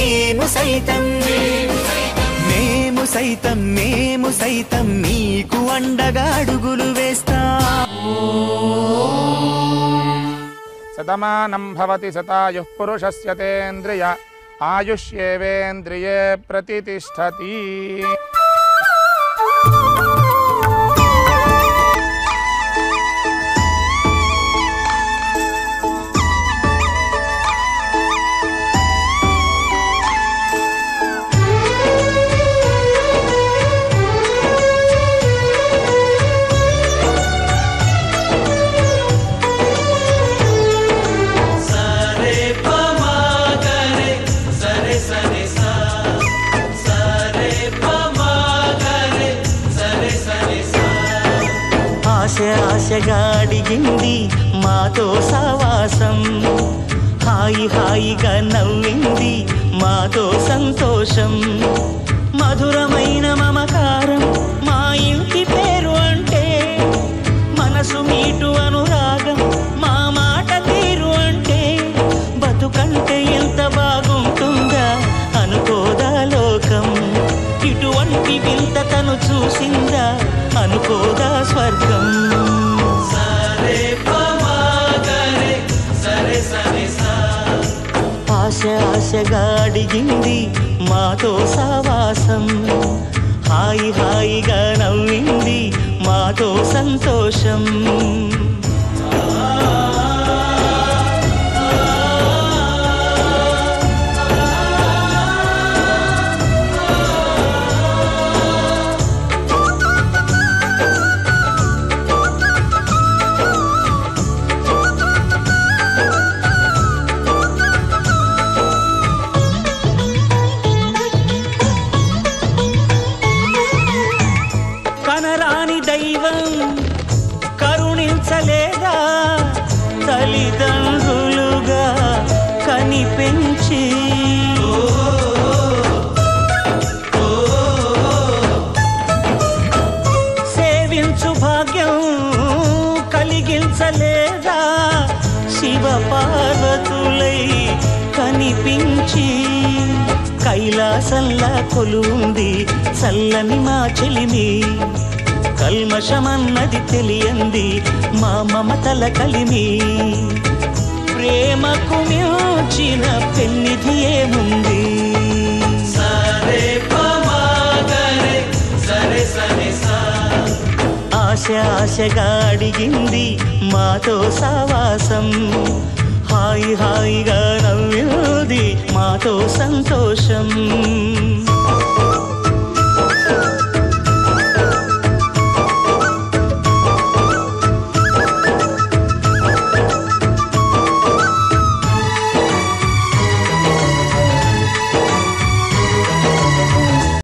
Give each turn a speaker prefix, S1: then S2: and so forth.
S1: మేము సైతం మేము సైతం నీకు అండగా అడుగులు వేస్తాం.
S2: శతమానం భవతి శతాయుః పురుషస్య తేంద్రియ ఆయుష్యేవేంద్రియే ప్రతిష్టతి.
S1: ఆశగా అడిగింది మాతో సావాసం, హాయి హాయిగా నవ్వింది మాతో సంతోషం. మధురమైన మమకారం మా ఇంటి పేరు అంటే, మనసు మీటు అనురాగం మా మాట తీరు అంటే, బతుకంటే ఎంత బాగుంటుందా అనుకోదా లోకం. ఇటువంటి వింత తను చూసిందా అనుకోదా స్వర్గం. ఆశగా అడిగింది మాతో సావాసం, హాయి హాయిగా నవ్వింది మాతో సంతోషం. కనరాని దైవం కరుణించలేదా తల్లిదండ్రులుగా కనిపెంచి, సేవించు భాగ్యం కలిగించలేదా శివ పార్వతులై కనిపించి. కైలాసంలా కొలువుంది చల్లని మా చెలిమి, కల్మషమన్నది తెలియంది మా మమతల కలిమి. ప్రేమకు మించిన పెన్నిధి ఏముంది. ఆశగా అడిగింది మాతో సావాసం, హాయి హాయిగా నవ్వింది మాతో సంతోషం.